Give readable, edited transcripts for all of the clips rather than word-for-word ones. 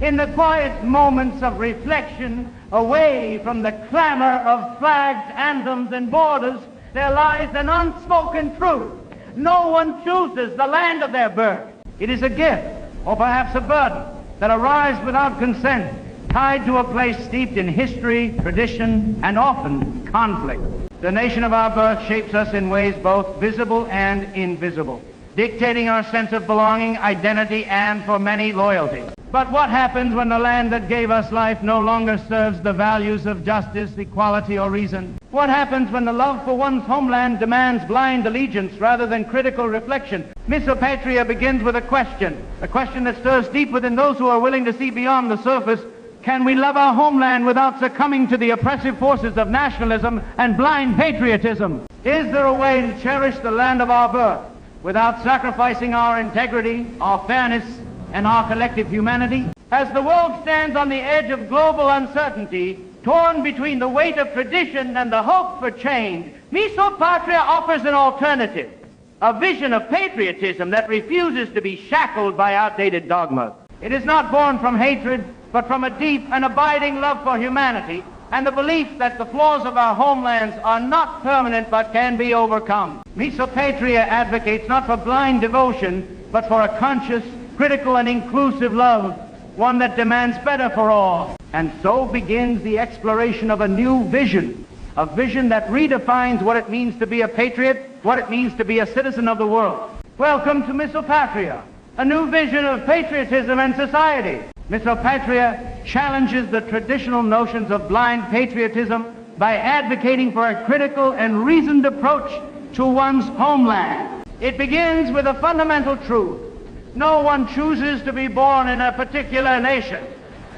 In the quiet moments of reflection, away from the clamor of flags, anthems, and borders, there lies an unspoken truth. No one chooses the land of their birth. It is a gift, or perhaps a burden, that arrives without consent, tied to a place steeped in history, tradition, and often conflict. The nation of our birth shapes us in ways both visible and invisible, dictating our sense of belonging, identity, and, for many, loyalty. But what happens when the land that gave us life no longer serves the values of justice, equality, or reason? What happens when the love for one's homeland demands blind allegiance rather than critical reflection? Misopatria begins with a question that stirs deep within those who are willing to see beyond the surface. Can we love our homeland without succumbing to the oppressive forces of nationalism and blind patriotism? Is there a way to cherish the land of our birth without sacrificing our integrity, our fairness, and our collective humanity? As the world stands on the edge of global uncertainty, torn between the weight of tradition and the hope for change, Misopatria offers an alternative, a vision of patriotism that refuses to be shackled by outdated dogmas. It is not born from hatred, but from a deep and abiding love for humanity and the belief that the flaws of our homelands are not permanent but can be overcome. Misopatria advocates not for blind devotion, but for a conscious, critical, and inclusive love, one that demands better for all. And so begins the exploration of a new vision, a vision that redefines what it means to be a patriot, what it means to be a citizen of the world. Welcome to Misopatria, a new vision of patriotism and society. Misopatria challenges the traditional notions of blind patriotism by advocating for a critical and reasoned approach to one's homeland. It begins with a fundamental truth. No one chooses to be born in a particular nation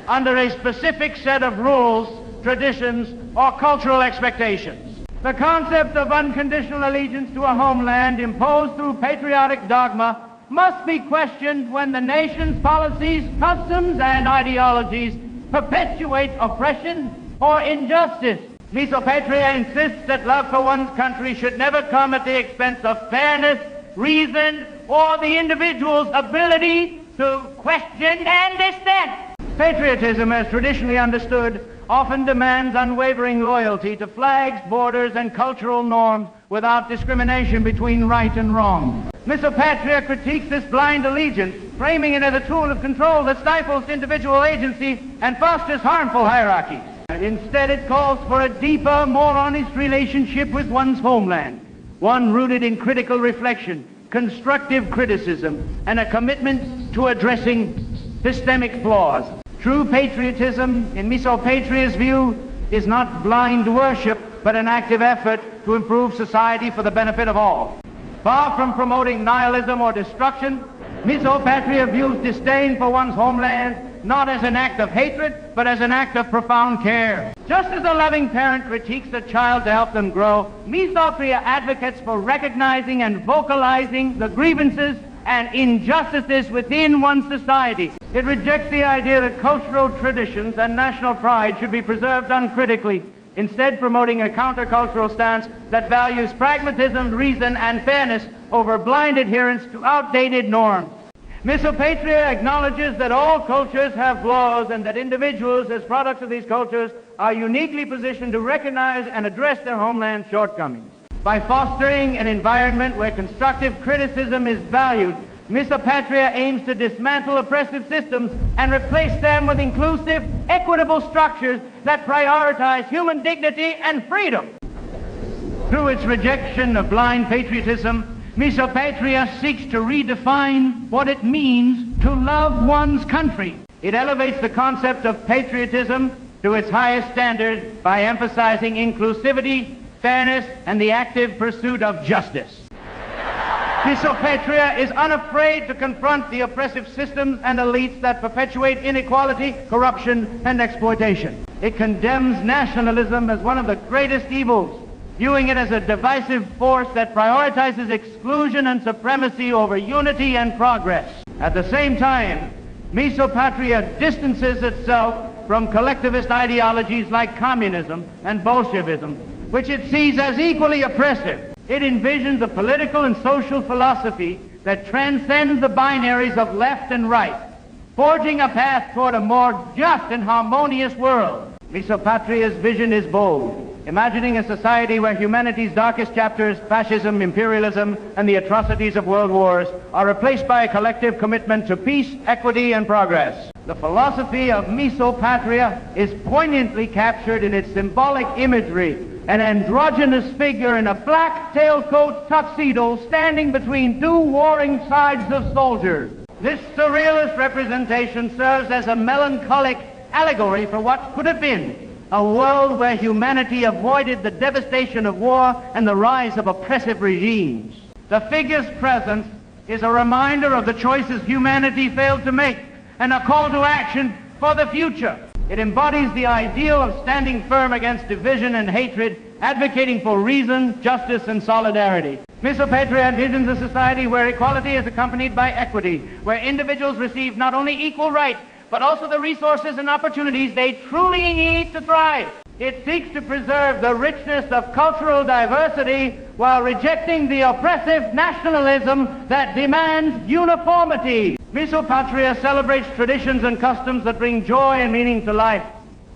under a specific set of rules, traditions, or cultural expectations. The concept of unconditional allegiance to a homeland imposed through patriotic dogma must be questioned when the nation's policies, customs, and ideologies perpetuate oppression or injustice. Misopatria insists that love for one's country should never come at the expense of fairness, reason, or the individual's ability to question and dissent. Patriotism, as traditionally understood, often demands unwavering loyalty to flags, borders, and cultural norms without discrimination between right and wrong. Misopatria critiques this blind allegiance, framing it as a tool of control that stifles individual agency and fosters harmful hierarchies. Instead, it calls for a deeper, more honest relationship with one's homeland, one rooted in critical reflection, constructive criticism, and a commitment to addressing systemic flaws. True patriotism, in Misopatria's view, is not blind worship, but an active effort to improve society for the benefit of all. Far from promoting nihilism or destruction, Misopatria views disdain for one's homeland not as an act of hatred, but as an act of profound care. Just as a loving parent critiques a child to help them grow, Misopatria advocates for recognizing and vocalizing the grievances and injustices within one's society. It rejects the idea that cultural traditions and national pride should be preserved uncritically, instead promoting a countercultural stance that values pragmatism, reason, and fairness over blind adherence to outdated norms. Misopatria acknowledges that all cultures have flaws and that individuals, as products of these cultures, are uniquely positioned to recognize and address their homeland's shortcomings. By fostering an environment where constructive criticism is valued, Misopatria aims to dismantle oppressive systems and replace them with inclusive, equitable structures that prioritize human dignity and freedom. Through its rejection of blind patriotism, Misopatria seeks to redefine what it means to love one's country. It elevates the concept of patriotism to its highest standard by emphasizing inclusivity, fairness, and the active pursuit of justice. Misopatria is unafraid to confront the oppressive systems and elites that perpetuate inequality, corruption, and exploitation. It condemns nationalism as one of the greatest evils, viewing it as a divisive force that prioritizes exclusion and supremacy over unity and progress. At the same time, Misopatria distances itself from collectivist ideologies like communism and Bolshevism, which it sees as equally oppressive. It envisions a political and social philosophy that transcends the binaries of left and right, forging a path toward a more just and harmonious world. Misopatria's vision is bold, imagining a society where humanity's darkest chapters, fascism, imperialism, and the atrocities of world wars, are replaced by a collective commitment to peace, equity, and progress. The philosophy of Misopatria is poignantly captured in its symbolic imagery: an androgynous figure in a black tailcoat tuxedo standing between two warring sides of soldiers. This surrealist representation serves as a melancholic allegory for what could have been a world where humanity avoided the devastation of war and the rise of oppressive regimes. The figure's presence is a reminder of the choices humanity failed to make and a call to action for the future. It embodies the ideal of standing firm against division and hatred, advocating for reason, justice, and solidarity. Misopatria envisions a society where equality is accompanied by equity, where individuals receive not only equal rights, but also the resources and opportunities they truly need to thrive. It seeks to preserve the richness of cultural diversity while rejecting the oppressive nationalism that demands uniformity. Misopatria celebrates traditions and customs that bring joy and meaning to life,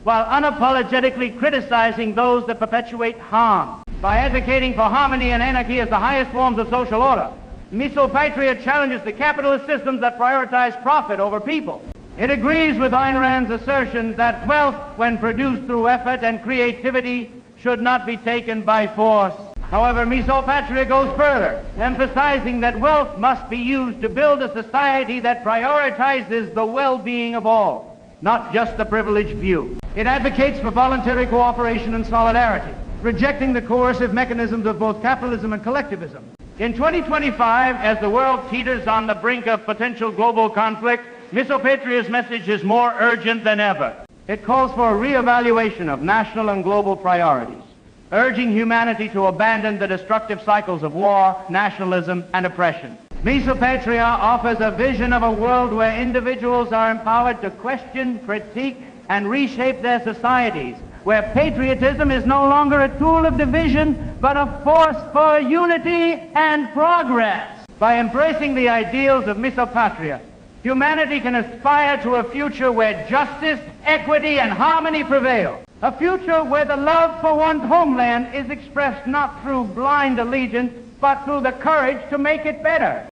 while unapologetically criticizing those that perpetuate harm. By advocating for harmony and anarchy as the highest forms of social order, Misopatria challenges the capitalist systems that prioritize profit over people. It agrees with Ayn Rand's assertion that wealth, when produced through effort and creativity, should not be taken by force. However, Misopatria goes further, emphasizing that wealth must be used to build a society that prioritizes the well-being of all, not just the privileged few. It advocates for voluntary cooperation and solidarity, rejecting the coercive mechanisms of both capitalism and collectivism. In 2025, as the world teeters on the brink of potential global conflict, Misopatria's message is more urgent than ever. It calls for a reevaluation of national and global priorities, urging humanity to abandon the destructive cycles of war, nationalism, and oppression. Misopatria offers a vision of a world where individuals are empowered to question, critique, and reshape their societies, where patriotism is no longer a tool of division, but a force for unity and progress. By embracing the ideals of Misopatria, humanity can aspire to a future where justice, equity, and harmony prevail. A future where the love for one's homeland is expressed not through blind allegiance, but through the courage to make it better.